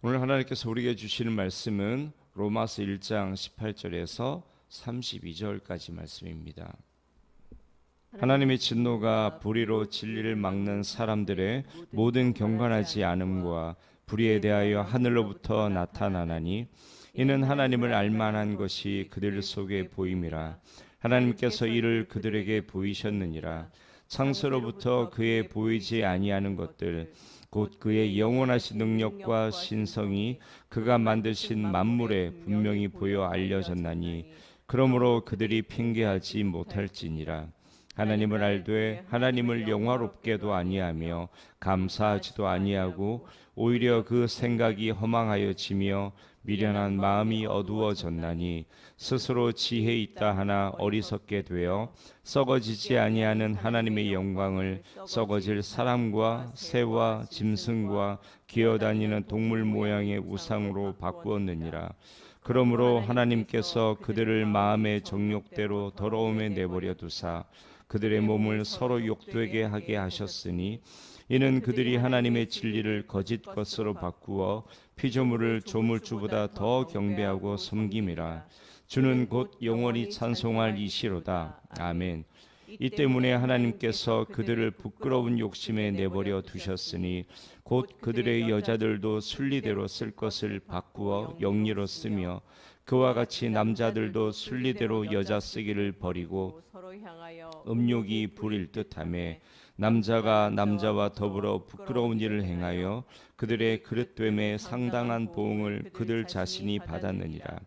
오늘 하나님께서 우리에게 주시는 말씀은 로마서 1장 18절에서 32절까지 말씀입니다. 하나님의 진노가 불의로 진리를 막는 사람들의 모든 경건하지 않음과 불의에 대하여 하늘로부터 나타나나니 이는 하나님을 알만한 것이 그들 속에 보임이라. 하나님께서 이를 그들에게 보이셨느니라. 창세로부터 그의 보이지 아니하는 것들 곧 그의 영원하신 능력과 신성이 그가 만드신 만물에 분명히 보여 알려졌나니 그러므로 그들이 핑계하지 못할지니라. 하나님을 알되 하나님을 영화롭게도 아니하며 감사하지도 아니하고 오히려 그 생각이 허망하여지며 미련한 마음이 어두워졌나니 스스로 지혜 있다 하나 어리석게 되어 썩어지지 아니하는 하나님의 영광을 썩어질 사람과 새와 짐승과 기어다니는 동물 모양의 우상으로 바꾸었느니라. 그러므로 하나님께서 그들을 마음의 정욕대로 더러움에 내버려 두사 그들의 몸을 서로 욕되게 하게 하셨으니 이는 그들이 하나님의 진리를 거짓 것으로 바꾸어 피조물을 조물주보다 더 경배하고 섬김이라. 주는 곧 영원히 찬송할 이시로다. 아멘. 이 때문에 하나님께서 그들을 부끄러운 욕심에 내버려 두셨으니 곧 그들의 여자들도 순리대로 쓸 것을 바꾸어 영리로 쓰며 그와 같이 남자들도 순리대로 여자 쓰기를 버리고 음욕이 부릴 듯하며 남자가 남자와 더불어 부끄러운 일을 행하여 그들의 그릇됨에 상당한 보응을 그들 자신이 받았느니라.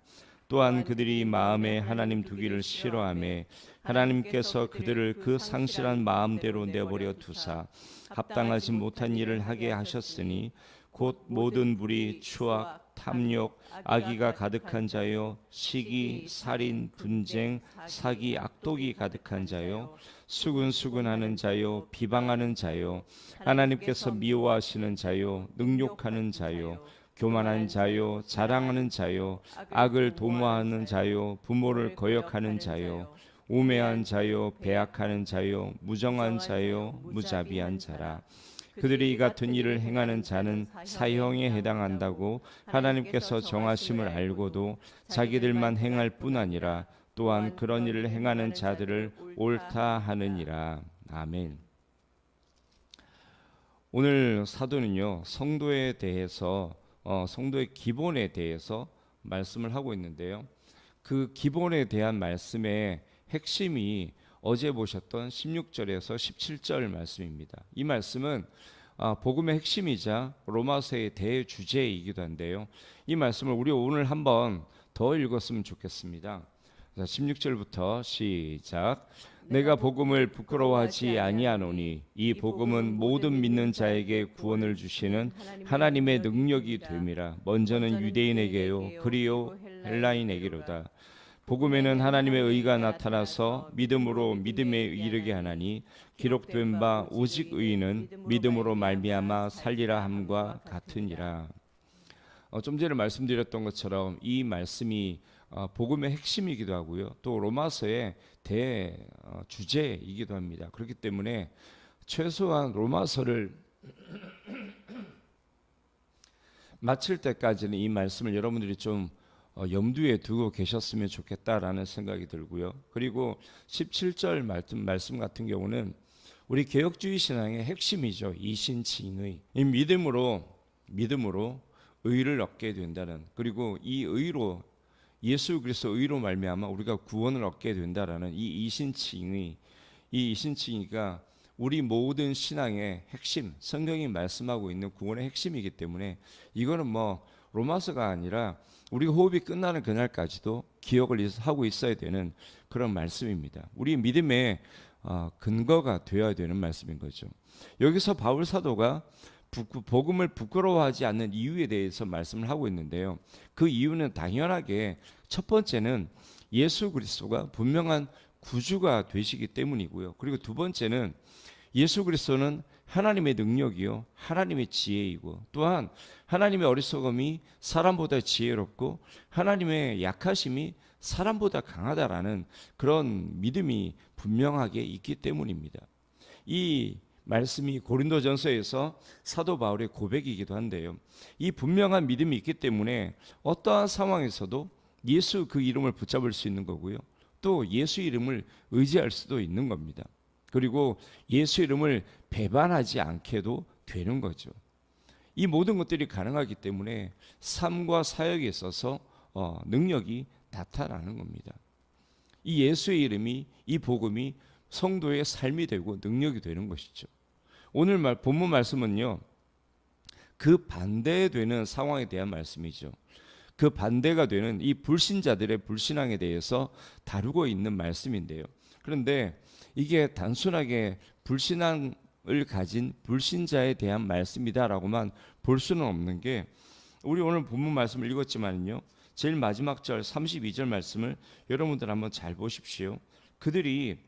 또한 그들이 마음에 하나님 두기를 싫어하며 하나님께서 그들을 그 상실한 마음대로 내버려 두사 합당하지 못한 일을 하게 하셨으니 곧 모든 불의, 추악, 탐욕, 악의가 가득한 자요, 시기, 살인, 분쟁, 사기, 악독이 가득한 자요, 수근수근하는 자요, 비방하는 자요, 하나님께서 미워하시는 자요, 능욕하는 자요, 교만한 자요, 자랑하는 자요, 악을 도모하는 자요, 부모를 거역하는 자요, 우매한 자요, 배악하는 자요, 무정한 자요, 무자비한 자라. 그들이 이 같은 일을 행하는 자는 사형에 해당한다고 하나님께서 정하심을 알고도 자기들만 행할 뿐 아니라 또한 그런 일을 행하는 자들을 옳다 하느니라. 아멘. 오늘 사도는요, 성도에 대해서 성도의 기본에 대해서 말씀을 하고 있는데요. 그 기본에 대한 말씀의 핵심이 어제 보셨던 16절에서 17절 말씀입니다. 이 말씀은 복음의 핵심이자 로마서의 대주제이기도 한데요. 이 말씀을 우리 오늘 한번 더 읽었으면 좋겠습니다. 자, 16절부터 시작. 내가 복음을 부끄러워하지 아니하노니 이 복음은 모든 믿는 자에게 구원을 주시는 하나님의 능력이 됨이라. 먼저는 유대인에게요 그리요 헬라인에게로다. 복음에는 하나님의 의가 나타나서 믿음으로 믿음에 이르게 하나니 기록된 바 오직 의인은 믿음으로 말미암아 살리라 함과 같으니라. 좀 전에 말씀드렸던 것처럼 이 말씀이 복음의 핵심이기도 하고요. 또 로마서의 대주제이기도 합니다. 그렇기 때문에 최소한 로마서를 마칠 때까지는 이 말씀을 여러분들이 좀 염두에 두고 계셨으면 좋겠다라는 생각이 들고요. 그리고 17절 말씀 같은 경우는 우리 개혁주의 신앙의 핵심이죠. 이신칭의. 이 믿음으로 의를 얻게 된다는, 그리고 이 의로 예수 그리스도 의로 말미암아 우리가 구원을 얻게 된다라는 이 이신칭의가 우리 모든 신앙의 핵심, 성경이 말씀하고 있는 구원의 핵심이기 때문에 이거는 로마서가 아니라 우리가 호흡이 끝나는 그날까지도 기억을 하고 있어야 되는 그런 말씀입니다. 우리 믿음의 근거가 되어야 되는 말씀인 거죠. 여기서 바울 사도가 복음을 부끄러워하지 않는 이유에 대해서 말씀을 하고 있는데요. 그 이유는 당연하게 첫 번째는 예수 그리스도가 분명한 구주가 되시기 때문이고요. 그리고 두 번째는 예수 그리스도는 하나님의 능력이요 하나님의 지혜이고, 또한 하나님의 어리석음이 사람보다 지혜롭고 하나님의 약하심이 사람보다 강하다라는 그런 믿음이 분명하게 있기 때문입니다. 이 말씀이 고린도전서에서 사도 바울의 고백이기도 한데요. 이 분명한 믿음이 있기 때문에 어떠한 상황에서도 예수 그 이름을 붙잡을 수 있는 거고요. 또 예수 이름을 의지할 수도 있는 겁니다. 그리고 예수 이름을 배반하지 않게도 되는 거죠. 이 모든 것들이 가능하기 때문에 삶과 사역에 있어서 능력이 나타나는 겁니다. 이 예수의 이름이, 이 복음이 성도의 삶이 되고 능력이 되는 것이죠. 오늘 본문 말씀은요, 그 반대되는 상황에 대한 말씀이죠. 그 반대가 되는 이 불신자들의 불신앙에 대해서 다루고 있는 말씀인데요. 그런데 이게 단순하게 불신앙을 가진 불신자에 대한 말씀이다라고만 볼 수는 없는 게, 우리 오늘 본문 말씀을 읽었지만요, 제일 마지막 절 32절 말씀을 여러분들 한번 잘 보십시오. 그들이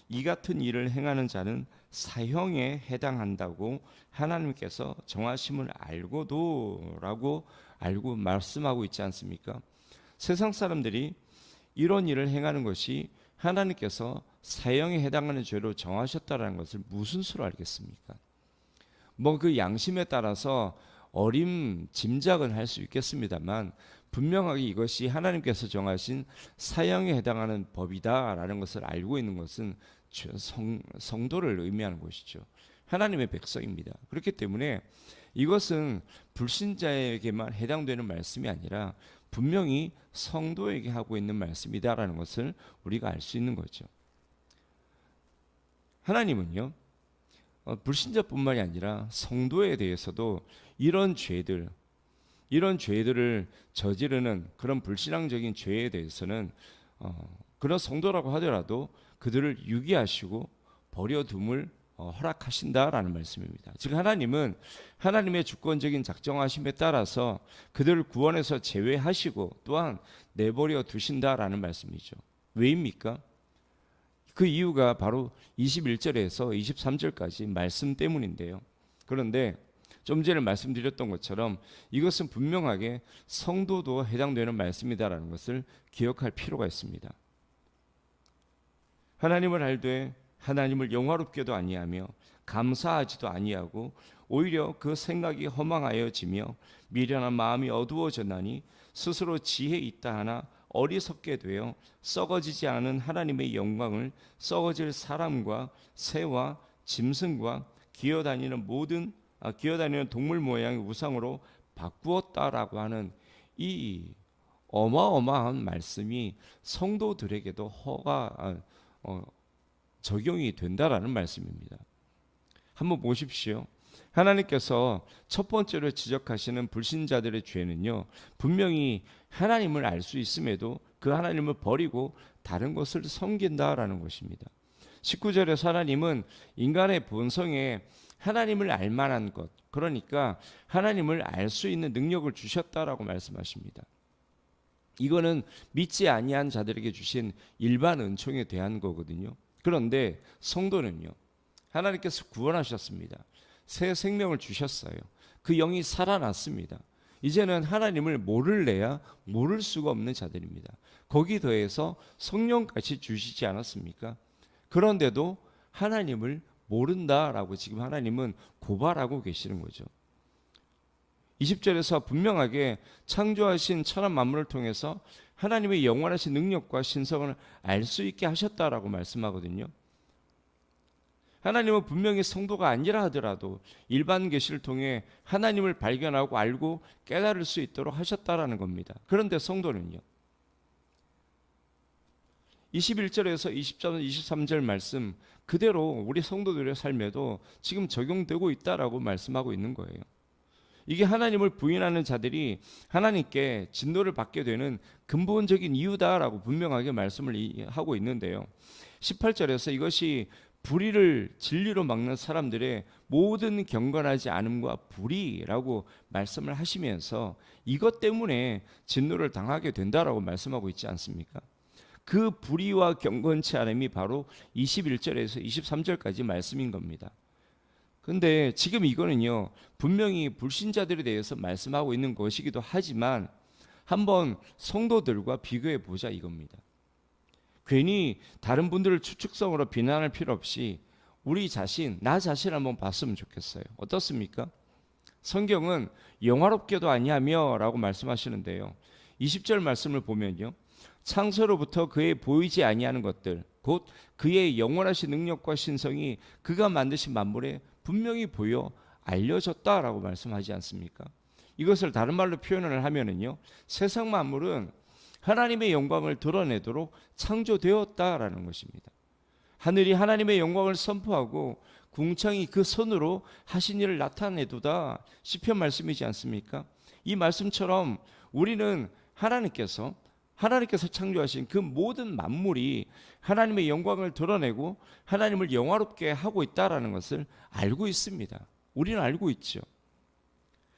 이 같은 일을 행하는 자는 사형에 해당한다고 하나님께서 정하심을 알고도 라고 알고 말씀하고 있지 않습니까? 세상 사람들이 이런 일을 행하는 것이 하나님께서 사형에 해당하는 죄로 정하셨다는 것을 무슨 수로 알겠습니까? 뭐 그 양심에 따라서 짐작은 할 수 있겠습니다만, 분명하게 이것이 하나님께서 정하신 사형에 해당하는 법이다라는 것을 알고 있는 것은 성도를 의미하는 것이죠. 하나님의 백성입니다. 그렇기 때문에 이것은 불신자에게만 해당되는 말씀이 아니라 분명히 성도에게 하고 있는 말씀이다라는 것을 우리가 알 수 있는 거죠. 하나님은요, 불신자뿐만이 아니라 성도에 대해서도 이런 죄들을 저지르는 그런 불신앙적인 죄에 대해서는 그런 성도라고 하더라도 그들을 유기하시고 버려둠을 허락하신다라는 말씀입니다. 즉 하나님은 하나님의 주권적인 작정하심에 따라서 그들을 구원해서 제외하시고 또한 내버려 두신다라는 말씀이죠. 왜입니까? 그 이유가 바로 21절에서 23절까지 말씀 때문인데요. 그런데 좀 전에 말씀드렸던 것처럼 이것은 분명하게 성도도 해당되는 말씀이다라는 것을 기억할 필요가 있습니다. 하나님을 알되 하나님을 영화롭게도 아니하며 감사하지도 아니하고 오히려 그 생각이 허망하여지며 미련한 마음이 어두워졌나니 스스로 지혜 있다 하나 어리석게 되어 썩어지지 않은 하나님의 영광을 썩어질 사람과 새와 짐승과 기어다니는 동물 모양의 우상으로 바꾸었다라고 하는 이 어마어마한 말씀이 성도들에게도 적용이 된다라는 말씀입니다. 한번 보십시오. 하나님께서 첫 번째로 지적하시는 불신자들의 죄는요, 분명히 하나님을 알 수 있음에도 그 하나님을 버리고 다른 것을 섬긴다라는 것입니다. 19절에서 하나님은 인간의 본성에 하나님을 알 만한 것, 그러니까 하나님을 알 수 있는 능력을 주셨다라고 말씀하십니다. 이거는 믿지 아니한 자들에게 주신 일반 은총에 대한 거거든요. 그런데 성도는요, 하나님께서 구원하셨습니다. 새 생명을 주셨어요. 그 영이 살아났습니다. 이제는 하나님을 모를래야 모를 수가 없는 자들입니다. 거기 더해서 성령까지 주시지 않았습니까? 그런데도 하나님을 모른다라고 지금 하나님은 고발하고 계시는 거죠. 20절에서 분명하게 창조하신 천하 만물을 통해서 하나님의 영원하신 능력과 신성을 알 수 있게 하셨다라고 말씀하거든요. 하나님은 분명히 성도가 아니라 하더라도 일반 계시를 통해 하나님을 발견하고 알고 깨달을 수 있도록 하셨다라는 겁니다. 그런데 성도는요, 21절에서 20절, 23절 말씀 그대로 우리 성도들의 삶에도 지금 적용되고 있다라고 말씀하고 있는 거예요. 이게 하나님을 부인하는 자들이 하나님께 진노를 받게 되는 근본적인 이유다라고 분명하게 말씀을 하고 있는데요. 18절에서 이것이 불의를 진리로 막는 사람들의 모든 경건하지 않음과 불의라고 말씀을 하시면서 이것 때문에 진노를 당하게 된다라고 말씀하고 있지 않습니까? 그 불의와 경건치 않음이 바로 21절에서 23절까지 말씀인 겁니다. 그런데 지금 이거는요, 분명히 불신자들에 대해서 말씀하고 있는 것이기도 하지만 한번 성도들과 비교해 보자 이겁니다. 괜히 다른 분들을 추측성으로 비난할 필요 없이 우리 자신, 나 자신 한번 봤으면 좋겠어요. 어떻습니까? 성경은 영화롭게도 아니하며 라고 말씀하시는데요. 20절 말씀을 보면요, 창세로부터 그의 보이지 아니하는 것들, 곧 그의 영원하신 능력과 신성이 그가 만드신 만물에 분명히 보여 알려졌다라고 말씀하지 않습니까? 이것을 다른 말로 표현을 하면은요, 세상 만물은 하나님의 영광을 드러내도록 창조되었다라는 것입니다. 하늘이 하나님의 영광을 선포하고 궁창이 그 손으로 하신 일을 나타내도다, 시편 말씀이지 않습니까? 이 말씀처럼 우리는 하나님께서 창조하신 그 모든 만물이 하나님의 영광을 드러내고 하나님을 영화롭게 하고 있다라는 것을 알고 있습니다. 우리는 알고 있죠.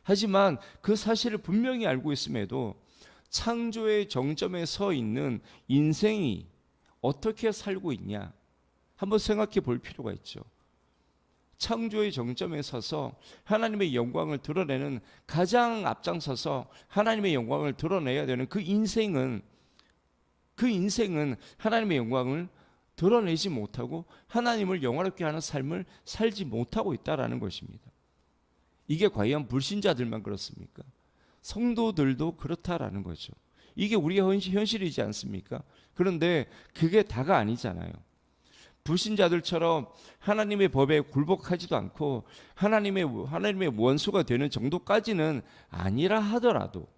하지만 그 사실을 분명히 알고 있음에도 창조의 정점에 서 있는 인생이 어떻게 살고 있냐, 한번 생각해 볼 필요가 있죠. 창조의 정점에 서서 하나님의 영광을 드러내는, 가장 앞장서서 하나님의 영광을 드러내야 되는 그 인생은 하나님의 영광을 드러내지 못하고 하나님을 영화롭게 하는 삶을 살지 못하고 있다라는 것입니다. 이게 과연 불신자들만 그렇습니까? 성도들도 그렇다라는 거죠. 이게 우리의 현실이지 않습니까? 그런데 그게 다가 아니잖아요. 불신자들처럼 하나님의 법에 굴복하지도 않고 하나님의 원수가 되는 정도까지는 아니라 하더라도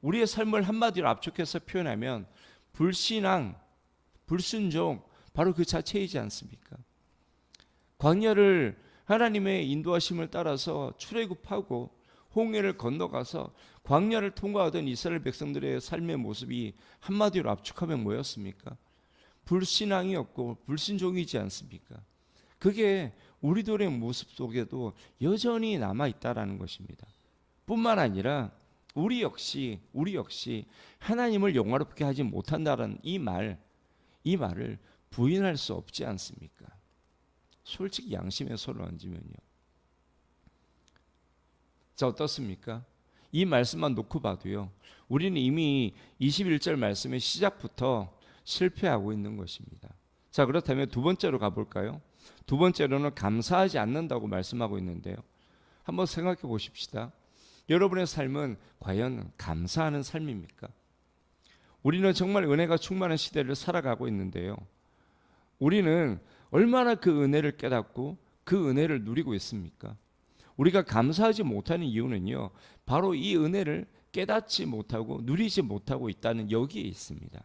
우리의 삶을 한마디로 압축해서 표현하면 불신앙, 불순종, 바로 그 자체이지 않습니까? 광야를 하나님의 인도하심을 따라서 출애굽하고 홍해를 건너가서 광야를 통과하던 이스라엘 백성들의 삶의 모습이 한마디로 압축하면 뭐였습니까? 불신앙이었고 불신종이지 않습니까? 그게 우리들의 모습 속에도 여전히 남아있다라는 것입니다. 뿐만 아니라 우리 역시 하나님을 영화롭게 하지 못한다는 이 말을 부인할 수 없지 않습니까? 솔직히 양심의 손을 얹으면요. 자, 어떻습니까? 이 말씀만 놓고 봐도요, 우리는 이미 21절 말씀의 시작부터 실패하고 있는 것입니다. 자, 그렇다면 두 번째로 가볼까요? 두 번째로는 감사하지 않는다고 말씀하고 있는데요. 한번 생각해 보십시다. 여러분의 삶은 과연 감사하는 삶입니까? 우리는 정말 은혜가 충만한 시대를 살아가고 있는데요. 우리는 얼마나 그 은혜를 깨닫고 그 은혜를 누리고 있습니까? 우리가 감사하지 못하는 이유는요, 바로 이 은혜를 깨닫지 못하고 누리지 못하고 있다는 여기에 있습니다.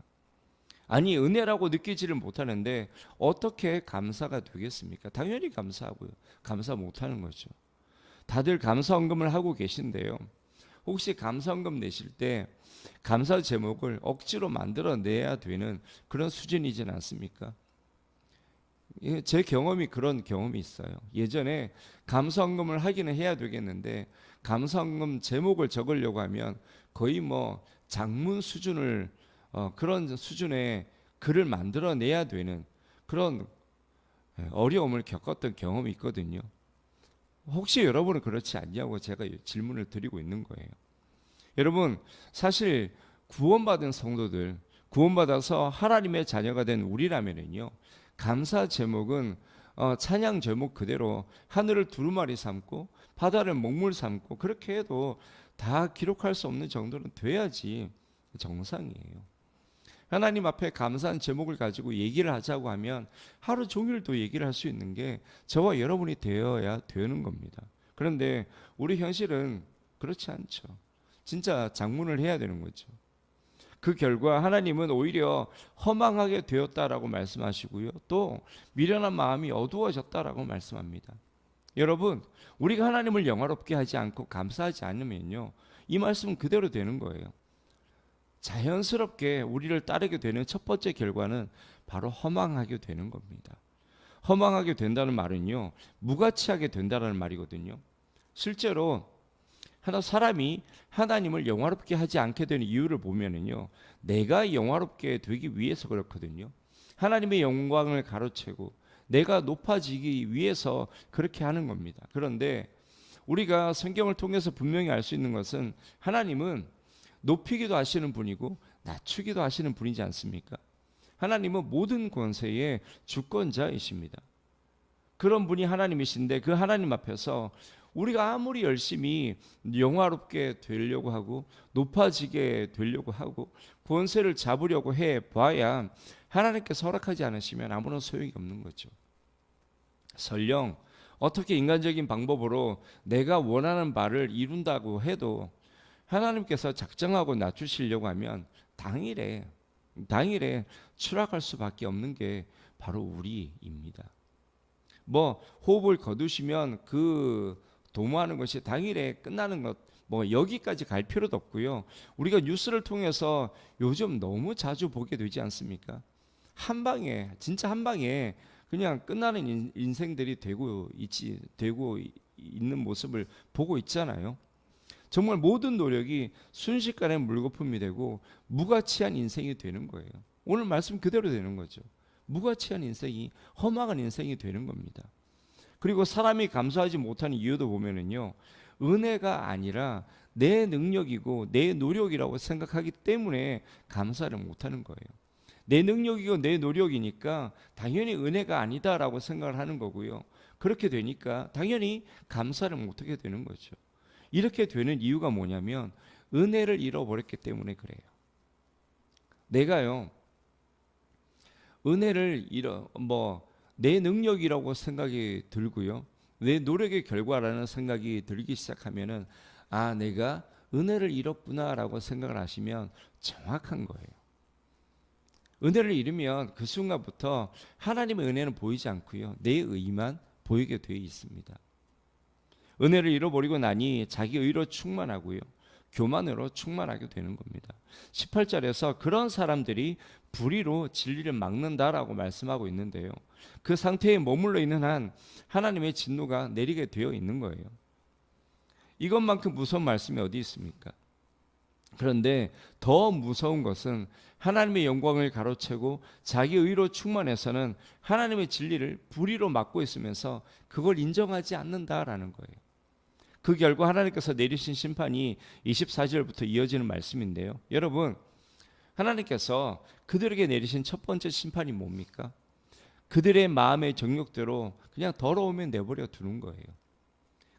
아니, 은혜라고 느끼지를 못하는데 어떻게 감사가 되겠습니까? 당연히 감사하고요. 감사 못하는 거죠. 다들 감사헌금을 하고 계신데요. 혹시 감사헌금 내실 때 감사 제목을 억지로 만들어내야 되는 그런 수준이진 않습니까? 제 경험이 그런 경험이 있어요. 예전에 감사헌금을 하기는 해야 되겠는데 감사헌금 제목을 적으려고 하면 거의 뭐 장문 수준을 그런 수준의 글을 만들어내야 되는 그런 어려움을 겪었던 경험이 있거든요. 혹시 여러분은 그렇지 않냐고 제가 질문을 드리고 있는 거예요. 여러분, 사실 구원받은 성도들, 구원받아서 하나님의 자녀가 된 우리라면요, 감사 제목은 찬양 제목 그대로 하늘을 두루마리 삼고 바다를 먹물 삼고 그렇게 해도 다 기록할 수 없는 정도는 돼야지 정상이에요. 하나님 앞에 감사한 제목을 가지고 얘기를 하자고 하면 하루 종일도 얘기를 할 수 있는 게 저와 여러분이 되어야 되는 겁니다. 그런데 우리 현실은 그렇지 않죠. 진짜 장문을 해야 되는 거죠. 그 결과 하나님은 오히려 허망하게 되었다라고 말씀하시고요, 또 미련한 마음이 어두워졌다라고 말씀합니다. 여러분, 우리가 하나님을 영화롭게 하지 않고 감사하지 않으면요, 이 말씀은 그대로 되는 거예요. 자연스럽게 우리를 따르게 되는 첫 번째 결과는 바로 허망하게 되는 겁니다. 허망하게 된다는 말은요, 무가치하게 된다는 말이거든요. 실제로 사람이 하나님을 영화롭게 하지 않게 되는 이유를 보면은요, 내가 영화롭게 되기 위해서 그렇거든요. 하나님의 영광을 가로채고 내가 높아지기 위해서 그렇게 하는 겁니다. 그런데 우리가 성경을 통해서 분명히 알 수 있는 것은 하나님은 높이기도 하시는 분이고 낮추기도 하시는 분이지 않습니까? 하나님은 모든 권세의 주권자이십니다. 그런 분이 하나님이신데 그 하나님 앞에서 우리가 아무리 열심히 영화롭게 되려고 하고 높아지게 되려고 하고 권세를 잡으려고 해 봐야 하나님께서 허락하지 않으시면 아무런 소용이 없는 거죠. 설령 어떻게 인간적인 방법으로 내가 원하는 바를 이룬다고 해도 하나님께서 작정하고 낮추시려고 하면 당일에 추락할 수밖에 없는 게 바로 우리입니다. 뭐 호흡을 거두시면 그 도모하는 것이 당일에 끝나는 것, 뭐 여기까지 갈 필요도 없고요. 우리가 뉴스를 통해서 요즘 너무 자주 보게 되지 않습니까? 한 방에, 진짜 한 방에 그냥 끝나는 인생들이 되고 있는 모습을 보고 있잖아요. 정말 모든 노력이 순식간에 물거품이 되고 무가치한 인생이 되는 거예요. 오늘 말씀 그대로 되는 거죠. 무가치한 인생이, 험악한 인생이 되는 겁니다. 그리고 사람이 감사하지 못하는 이유도 보면은요, 은혜가 아니라 내 능력이고 내 노력이라고 생각하기 때문에 감사를 못하는 거예요. 내 능력이고 내 노력이니까 당연히 은혜가 아니다라고 생각을 하는 거고요. 그렇게 되니까 당연히 감사를 못하게 되는 거죠. 이렇게 되는 이유가 뭐냐면 은혜를 잃어버렸기 때문에 그래요. 내가요, 은혜를 내 능력이라고 생각이 들고요, 내 노력의 결과라는 생각이 들기 시작하면은 내가 은혜를 잃었구나라고 생각을 하시면 정확한 거예요. 은혜를 잃으면 그 순간부터 하나님의 은혜는 보이지 않고요, 내 의만 보이게 되어 있습니다. 은혜를 잃어버리고 나니 자기 의로 충만하고요, 교만으로 충만하게 되는 겁니다. 18절에서 그런 사람들이 불의로 진리를 막는다라고 말씀하고 있는데요, 그 상태에 머물러 있는 한 하나님의 진노가 내리게 되어 있는 거예요. 이것만큼 무서운 말씀이 어디 있습니까? 그런데 더 무서운 것은 하나님의 영광을 가로채고 자기 의로 충만해서는 하나님의 진리를 불의로 막고 있으면서 그걸 인정하지 않는다라는 거예요. 그 결과 하나님께서 내리신 심판이 24절부터 이어지는 말씀인데요, 여러분, 하나님께서 그들에게 내리신 첫 번째 심판이 뭡니까? 그들의 마음의 정욕대로 그냥 더러우면 내버려 두는 거예요.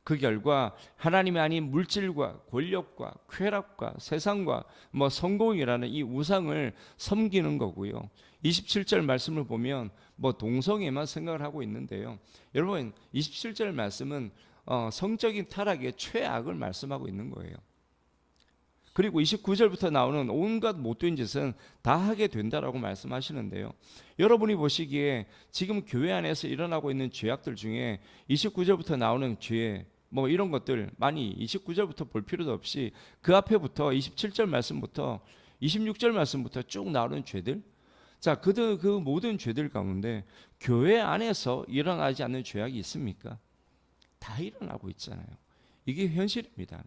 그 결과 하나님이 아닌 물질과 권력과 쾌락과 세상과 성공이라는 이 우상을 섬기는 거고요. 27절 말씀을 보면 동성애만 생각을 하고 있는데요, 여러분, 27절 말씀은 성적인 타락의 최악을 말씀하고 있는 거예요. 그리고 29절부터 나오는 온갖 못된 짓은 다 하게 된다라고 말씀하시는데요, 여러분이 보시기에 지금 교회 안에서 일어나고 있는 죄악들 중에 29절부터 나오는 죄, 이런 것들 많이 29절부터 볼 필요도 없이 그 앞에부터 27절 말씀부터 26절 말씀부터 쭉 나오는 죄들, 자, 그 모든 죄들 가운데 교회 안에서 일어나지 않는 죄악이 있습니까? 다 일어나고 있잖아요. 이게 현실입니다.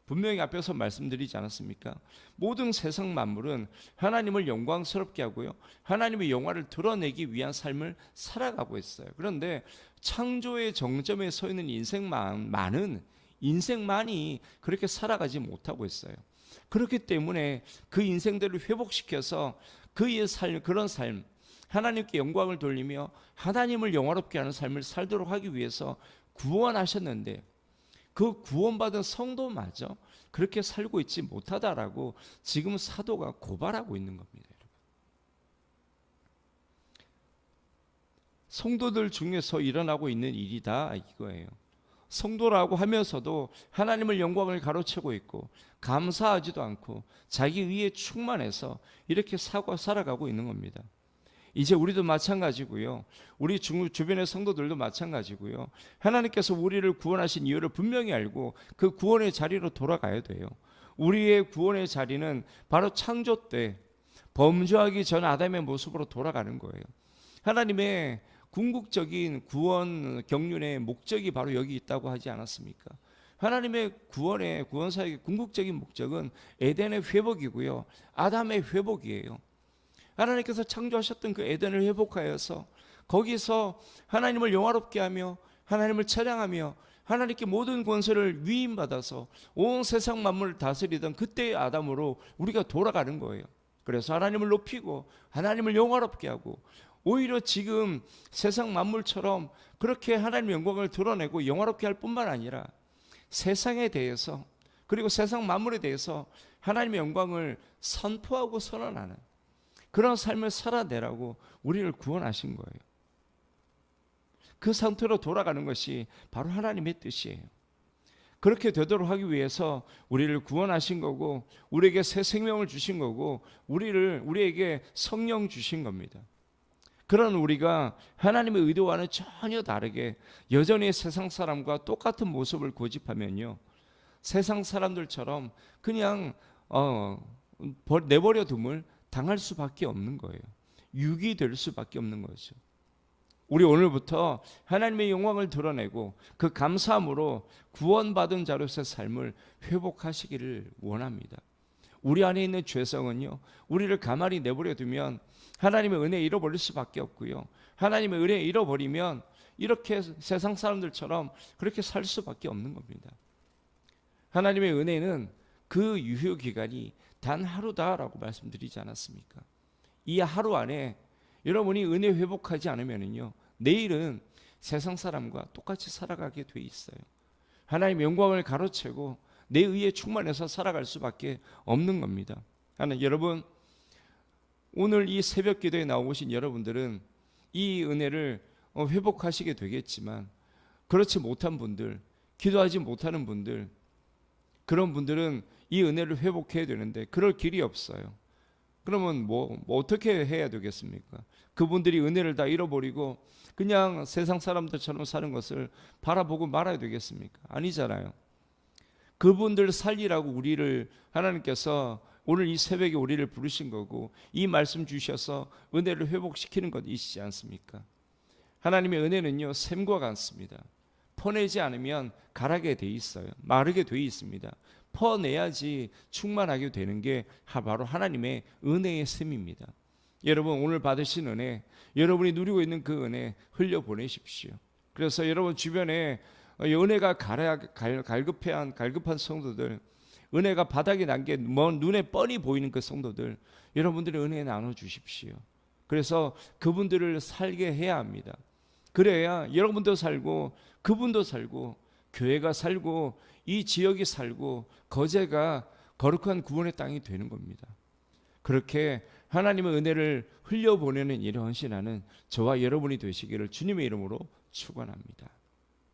분명히 앞에서 말씀드리지 않았습니까? 모든 세상 만물은 하나님을 영광스럽게 하고요, 하나님의 영화를 드러내기 위한 삶을 살아가고 있어요. 그런데 창조의 정점에 서 있는 인생만이 그렇게 살아가지 못하고 있어요. 그렇기 때문에 그 인생들을 회복시켜서 그런 삶, 하나님께 영광을 돌리며 하나님을 영화롭게 하는 삶을 살도록 하기 위해서 구원하셨는데 그 구원받은 성도마저 그렇게 살고 있지 못하다라고 지금 사도가 고발하고 있는 겁니다. 성도들 중에서 일어나고 있는 일이다 이거예요. 성도라고 하면서도 하나님을 영광을 가로채고 있고 감사하지도 않고 자기 의에 충만해서 이렇게 살아가고 있는 겁니다. 이제 우리도 마찬가지고요, 우리 주변의 성도들도 마찬가지고요, 하나님께서 우리를 구원하신 이유를 분명히 알고 그 구원의 자리로 돌아가야 돼요. 우리의 구원의 자리는 바로 창조 때 범죄하기 전 아담의 모습으로 돌아가는 거예요. 하나님의 궁극적인 구원 경륜의 목적이 바로 여기 있다고 하지 않았습니까? 하나님의 구원사역의 궁극적인 목적은 에덴의 회복이고요, 아담의 회복이에요. 하나님께서 창조하셨던 그 에덴을 회복하여서 거기서 하나님을 영화롭게 하며 하나님을 찬양하며 하나님께 모든 권세를 위임받아서 온 세상 만물을 다스리던 그때의 아담으로 우리가 돌아가는 거예요. 그래서 하나님을 높이고 하나님을 영화롭게 하고 오히려 지금 세상 만물처럼 그렇게 하나님의 영광을 드러내고 영화롭게 할 뿐만 아니라 세상에 대해서 그리고 세상 만물에 대해서 하나님의 영광을 선포하고 선언하는 그런 삶을 살아내라고 우리를 구원하신 거예요. 그 상태로 돌아가는 것이 바로 하나님의 뜻이에요. 그렇게 되도록 하기 위해서 우리를 구원하신 거고 우리에게 새 생명을 주신 거고 우리에게 성령 주신 겁니다. 그런 우리가 하나님의 의도와는 전혀 다르게 여전히 세상 사람과 똑같은 모습을 고집하면요, 세상 사람들처럼 그냥 내버려 둠을 당할 수밖에 없는 거예요. 유기될 수밖에 없는 거죠. 우리 오늘부터 하나님의 영광을 드러내고 그 감사함으로 구원받은 자로서의 삶을 회복하시기를 원합니다. 우리 안에 있는 죄성은요, 우리를 가만히 내버려 두면 하나님의 은혜 잃어버릴 수밖에 없고요, 하나님의 은혜 잃어버리면 이렇게 세상 사람들처럼 그렇게 살 수밖에 없는 겁니다. 하나님의 은혜는 그 유효 기간이 단 하루다라고 말씀드리지 않았습니까? 이 하루 안에 여러분이 은혜 회복하지 않으면요, 내일은 세상 사람과 똑같이 살아가게 돼 있어요. 하나님의 영광을 가로채고 내 의에 충만해서 살아갈 수밖에 없는 겁니다. 여러분, 오늘 이 새벽 기도에 나오신 여러분들은 이 은혜를 회복하시게 되겠지만, 그렇지 못한 분들, 기도하지 못하는 분들, 그런 분들은 이 은혜를 회복해야 되는데 그럴 길이 없어요. 그러면 뭐 어떻게 해야 되겠습니까? 그분들이 은혜를 다 잃어버리고 그냥 세상 사람들처럼 사는 것을 바라보고 말아야 되겠습니까? 아니잖아요. 그분들 살리라고 우리를 하나님께서 오늘 이 새벽에 우리를 부르신 거고 이 말씀 주셔서 은혜를 회복시키는 것이시지 않습니까? 하나님의 은혜는요, 샘과 같습니다. 퍼내지 않으면 가라게 돼 있어요. 마르게 돼 있습니다. 퍼내야지 충만하게 되는 게 바로 하나님의 은혜의 셈입니다. 여러분, 오늘 받으신 은혜, 여러분이 누리고 있는 그 은혜 흘려보내십시오. 그래서 여러분 주변에 은혜가 갈급한 성도들, 은혜가 바닥에 난 게 눈에 뻔히 보이는 그 성도들, 여러분들의 은혜 나눠주십시오. 그래서 그분들을 살게 해야 합니다. 그래야 여러분도 살고 그분도 살고 교회가 살고 이 지역이 살고 거제가 거룩한 구원의 땅이 되는 겁니다. 그렇게 하나님의 은혜를 흘려보내는 일에 헌신하는 저와 여러분이 되시기를 주님의 이름으로 축원합니다.